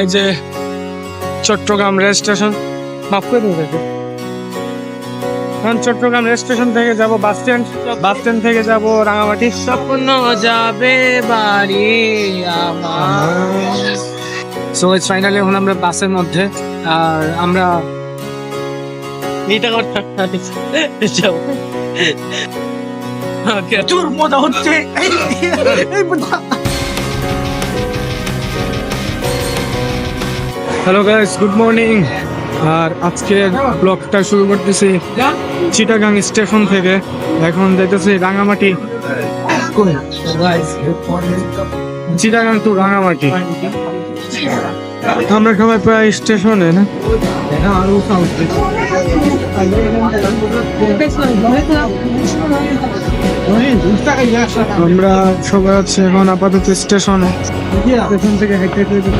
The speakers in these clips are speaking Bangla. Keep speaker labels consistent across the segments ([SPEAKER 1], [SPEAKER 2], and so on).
[SPEAKER 1] এই যে চট্টগ্রাম রেল স্টেশন, মাফ করে দিন। এখন চট্টগ্রাম রেল স্টেশন থেকে যাব বাস স্ট্যান্ড থেকে যাব রাঙামাটি।
[SPEAKER 2] স্বপ্ন যাবে বাড়ি আমার।
[SPEAKER 1] সো ইটস ফাইনালি এখন আমরা বাসের মধ্যে, আর আমরা
[SPEAKER 2] এটা করতে যাও।
[SPEAKER 1] তোর মজা হচ্ছে। Hello guys, good morning. আর আজকের ব্লগটা শুরু করতেছি চিটাগাং স্টেশন থেকে। এখন যাইতেছি রাঙামাটি, চিটাগাং টু রাঙামাটি। আমরা সবাই প্রায় স্টেশনে না, আমরা সবাই আছি এখন আপাতত স্টেশনে। স্টেশন থেকে হেঁটে হেঁটে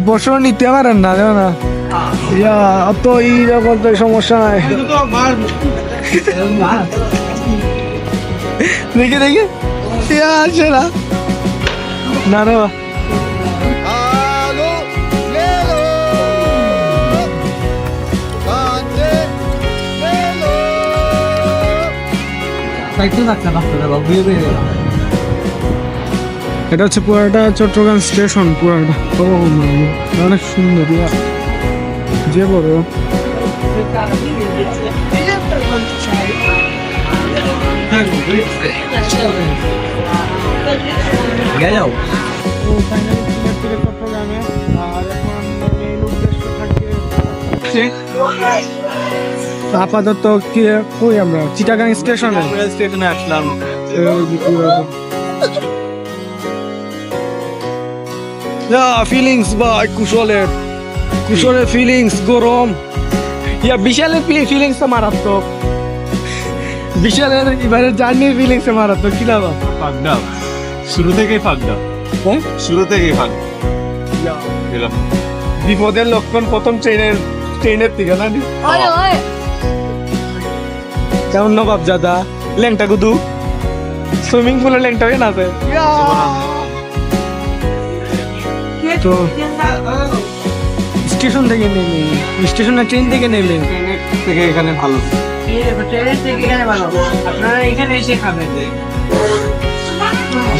[SPEAKER 1] বসো, নিতে পারেন না, জানো না অত বলতে সমস্যা নাই। দেখে দেখে আসে না না রে এটা হচ্ছে পুরাটা চট্টগ্রাম স্টেশন, পুরাটা অনেক সুন্দর যে বড়। চট্টগ্রামে আর এখন আপাতত কি কই আমরা চিটাগাং স্টেশনে আসলাম। ফিলিংস বা কুশলের ফিলিংস গরম, বিশালের ফিলিংস তো মারাত্মক। বিশালের এবারে জার্নির ফিলিংস মারাত্মক। কি লাভ
[SPEAKER 3] শুরু থেকেই ফাঁকডা,
[SPEAKER 1] হ্যাঁ
[SPEAKER 3] শুরু থেকেই ফাঁক।
[SPEAKER 1] বিপদের লক্ষণ প্রথম ট্রেনের থেকে না। কেমন নবাব জাদা ল্যাংটা গুদু সুইমিং পুলের ল্যাংটা হয়ে না তো স্টেশন থেকে নেমে স্টেশনে ট্রেন থেকে নেমে
[SPEAKER 3] থেকে এখানে ভালো।
[SPEAKER 2] আপনারা এখানে এসে খাবেন।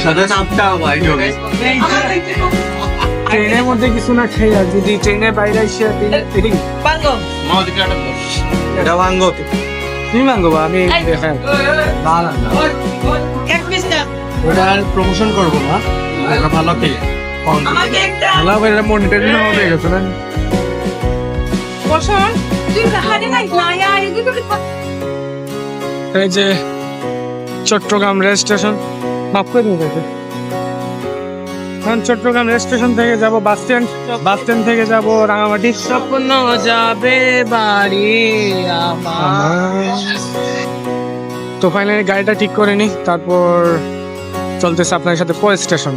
[SPEAKER 3] সাথে চাপটা
[SPEAKER 1] ট্রেনের মধ্যে কিছু না খেয়ে, আর যদি ট্রেনের বাইরে এসে
[SPEAKER 3] এটা ভাঙ্গ
[SPEAKER 1] তুমি মাঙ্গো বা আমি হ্যাঁ
[SPEAKER 3] ওটার প্রমোশন করবো না, এটা ভালো খেয়ে
[SPEAKER 1] ভালো মনিটরিং হয়ে গেছে না। এই যে চট্টগ্রাম রেল স্টেশন, মাফ করে দিন। এখন চট্টগ্রাম রেল স্টেশন থেকে যাব বাস স্ট্যান্ড থেকে যাব রাঙামাটি।
[SPEAKER 2] স্বপ্ন যাবে বাড়ি আমার।
[SPEAKER 1] তো ফাইনালি গাড়িটা ঠিক করে নি, তারপর চলতেছে আপনার সাথে পরে স্টেশন।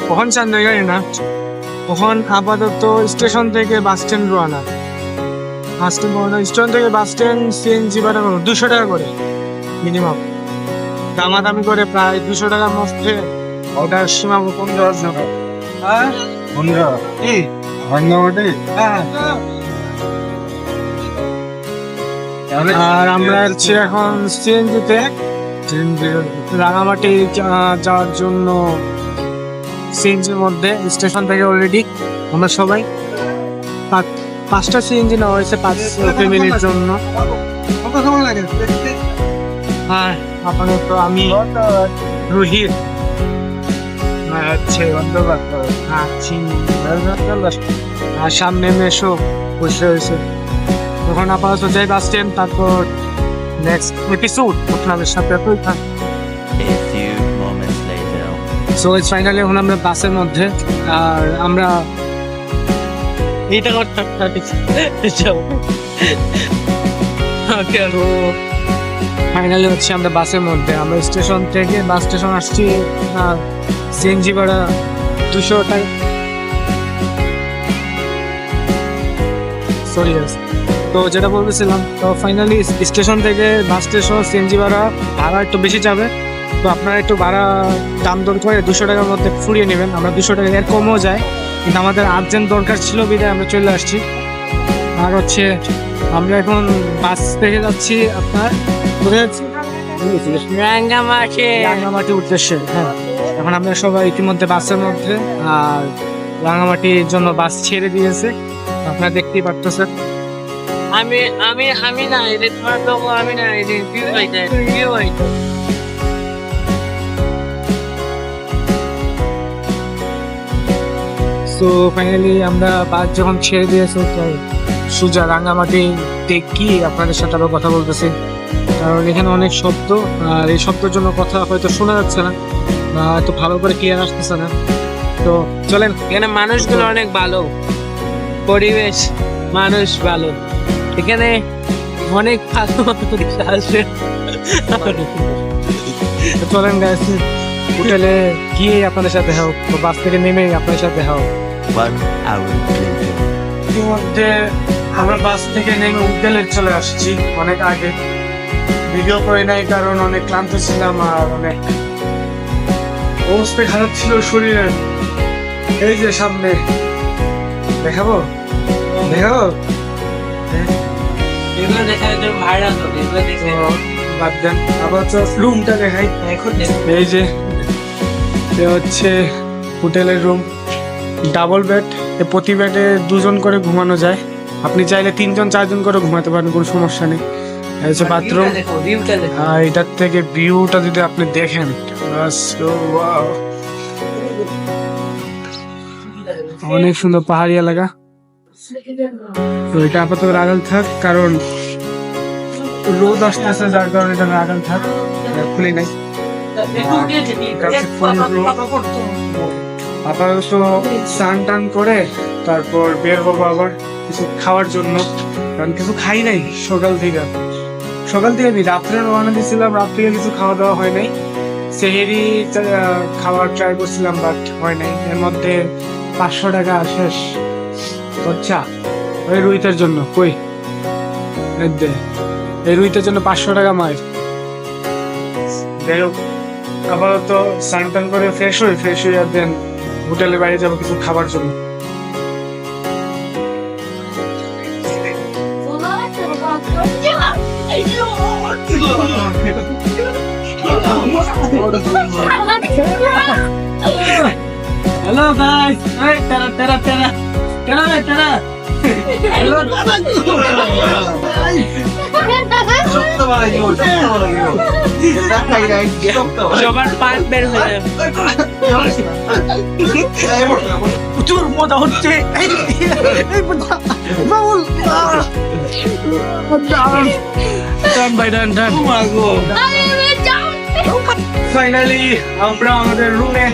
[SPEAKER 1] কখন চান্দের গাড়ি না, কখন আপাতত স্টেশন থেকে বাস স্ট্যান্ড রওনা। স্টেশন থেকে বাস স্ট্যান্ড সিএনজি ভাড়া 200 টাকা করে মিনিমাম, দামাদামি করে প্রায় 200 টাকার মধ্যে ওটার সীমা 15 টাকা। আর আমরা হচ্ছে এখন সিএনজিতে রাঙামাটি যাওয়ার জন্য। সিএনজির মধ্যে স্টেশন থেকে অলরেডি আমরা সবাই 5টা সিএনজি নেওয়া হয়েছে 5 ফ্যামিলির জন্য। হ্যাঁ আপাতত আমি রোহিত আর সামনে মেশো বসে রয়েছে। তখন আপাতত যাই বাস স্ট্যান্ড, তারপর নেক্সট এপিসোড আপনাদের সাথে সো ইটস ফাইনালি এখন আমরা বাসের মধ্যে, আর আমরা
[SPEAKER 2] এটা করতে যাও।
[SPEAKER 1] ফাইনালি হচ্ছে আমরা বাসের মধ্যে। আমরা স্টেশন থেকে বাস স্টেশন আসছি, সিএনজি ভাড়া 200 টাকা। সরি তো যেটা বলতেছিলাম, তো ফাইনালি স্টেশন থেকে বাস স্টেশন সিএনজি ভাড়া একটু বেশি যাবে। তো আপনারা একটু ভাড়া দাম দর করে 200 টাকার মধ্যে ফুরিয়ে নেবেন। আমরা 200 টাকা এর কমও যায়, কিন্তু আমাদের আর্জেন্ট দরকার ছিল বিধায় আমরা চলে আসছি। আর হচ্ছে আমরা এখন বাস থেকে যাচ্ছি আপনার কোথায় যাচ্ছি?
[SPEAKER 2] রাঙ্গামাটি।
[SPEAKER 1] রাঙামাটির উদ্দেশ্যে। হ্যাঁ, এখন আমরা সবাই ইতিমধ্যে বাসের মধ্যে, আর রাঙামাটির জন্য বাস ছেড়ে দিয়েছে, আপনারা দেখতেই পারতেছেন।
[SPEAKER 2] আমি আমি আমি না এটা তোমার লোক, আমি না এটা ভিউ হইতে ভিউ হইতে।
[SPEAKER 1] সো ফাইনালি আমরা বাস যখন ছেড়ে দিয়েছে, তো সোজা রাঙামাটি দেখি আপনাদের সাথে আবার কথা বলতেছি, কারণ এখানে অনেক শব্দ, আর এই শব্দের জন্য কথা হয়তো শোনা যাচ্ছে না বা এত ভালো করে ক্লিয়ার আসতেছে না। তো চলেন।
[SPEAKER 2] এখানে মানুষগুলো অনেক ভালো, পরিবেশ মানুষ ভালো, এখানে অনেক ভালো আসে।
[SPEAKER 1] তো চলেন গাইস, হোটেলে গিয়ে আপনাদের সাথে হোক, বাস থেকে নেমে আপনাদের সাথে হোক।
[SPEAKER 4] 1 hour later.
[SPEAKER 1] ইতিমধ্যে আমরা বাস থেকে নেমে হোটেলে চলে আসছি অনেক আগে। ভিডিও করে নাই কারণ অনেক ক্লান্ত ছিলাম আর অনেক অবস্থা খারাপ ছিল শরীরের। এই যে সামনে দেখাবো দেখাবো
[SPEAKER 2] এগুলো দেখা যায় ভাইরাল হবে, এগুলো দেখে
[SPEAKER 1] তো বাদ দেন, আবার রুমটা দেখাই।
[SPEAKER 2] এখন
[SPEAKER 1] এই যে এ হচ্ছে হোটেলের রুম, ডাবল বেড। প্রতি বেডে 2 জন করে ঘুমানো যায়, আপনি চাইলে 3 জন 4 জন করে ঘুমাতে পারেন, কোনো সমস্যা নেই। এই হচ্ছে বাথরুম,
[SPEAKER 2] দেখো ভিউটা দেখো।
[SPEAKER 1] আর এটার থেকে ভিউটা যদি আপনি দেখেন, অনেক সুন্দর পাহাড়ি এলাকা। তো এটা আপাতত রাগাল থাক, কারণ রোদ আসতেছে, যার কারণে এটা রাগাল থাক, খুলি নাই। আপাতত স্নান টান করে তারপর বের হবো আবার কিছু খাওয়ার জন্য, কারণ কিছু খাই নাই সকাল থেকে আমি রাত্রে রওনা দিয়েছিলাম, রাত্রে কিছু খাওয়া দাওয়া হয় নাই। সেহেরি খাওয়ার ট্রাই করছিলাম, বাট হয় নাই। এর মধ্যে 500 টাকা শেষ। আচ্ছা, ওই রুইতের জন্য কই এই রুইতের জন্য 500 টাকা মায়ের। যাই হোক, আপাতত স্নান টান করে ফ্রেশ হয়ে আর দেন হোটেলে বাইরে যাবো কিছু খাবার জন্য।
[SPEAKER 2] হ্যালো গাইস, এই তারা তারা তারা তারা তারা হ্যালো সবার পার্ট বের হয়ে যাবে। প্রচুর মজা হচ্ছে।
[SPEAKER 1] ফাইনালি আমরা আমাদের রুমে,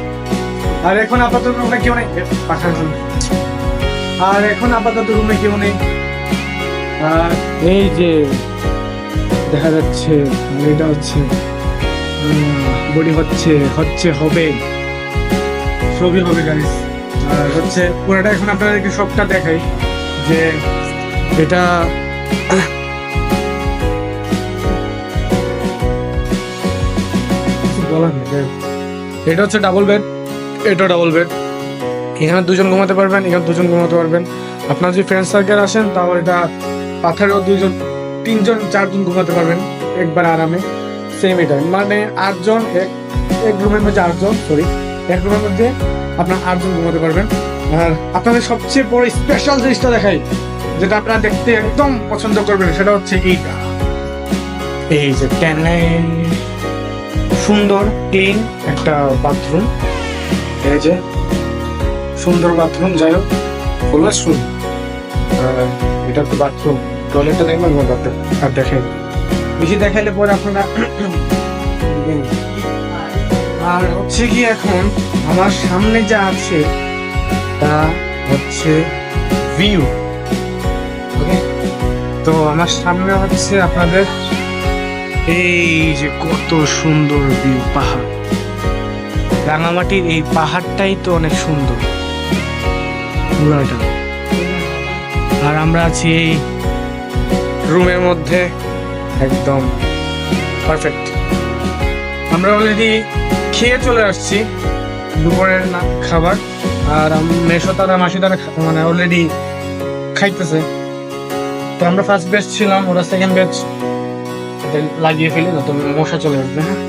[SPEAKER 1] আর এখন আপাতত রুমে কেউ নেই, আর এই যে দেখা যাচ্ছে এটা হচ্ছে বডি হবে সবই হবে গাইস। আর হচ্ছে পুরোটা এখন আপনাদেরকে সবটা দেখাই যে এটা বলার নেই। এটা হচ্ছে ডাবল বেড, এটা ডাবল বেড। এখানে 2 জন ঘুমাতে পারবেন, এখানে 2 জন ঘুমাতে পারবেন। আপনার যদি ফ্রেন্ড সার্কেল আসেন তাহলে এটা পাথারেও 2 জন 3 জন 4 জন ঘুমাতে পারবেন একবার আরামে। সেম এটা মানে 8 জন এক রুমের মধ্যে 8 জন, এক রুমের মধ্যে আপনার 8 জন ঘুমাতে পারবেন। আর আপনাদের সবচেয়ে বড় স্পেশাল জিনিসটা দেখাই, যেটা আপনারা দেখতে একদম পছন্দ করবেন, সেটা হচ্ছে এইটা। এই যে সুন্দর ক্লিন একটা বাথরুম, এই যে সুন্দর বাথরুম। যাই হোক, শুন এটা তো বাথরুম, টয়লেটটা দেখবেন আর দেখেন, বেশি দেখাইলে পরে আপনারা। আর হচ্ছে কি এখন আমার সামনে যা আছে তা হচ্ছে ভিউ। ওকে, তো আমার সামনে হচ্ছে আপনাদের এই যে কত সুন্দর ভিউ, পাহাড়। রাঙামাটির এই পাহাড়টাই তো অনেক সুন্দর পুরাটা। আর আমরা আছি এই রুমের মধ্যে একদম পারফেক্ট। আমরা অলরেডি খেয়ে চলে আসছি দুপুরের খাবার, আর মেশো তারা মাসি তারা মানে অলরেডি খাইতেছে। তো আমরা ফার্স্ট ব্যাচ ছিলাম, ওরা সেকেন্ড ব্যাচ, লাগিয়ে ফেলি না তো মশা চলে আসবে। হ্যাঁ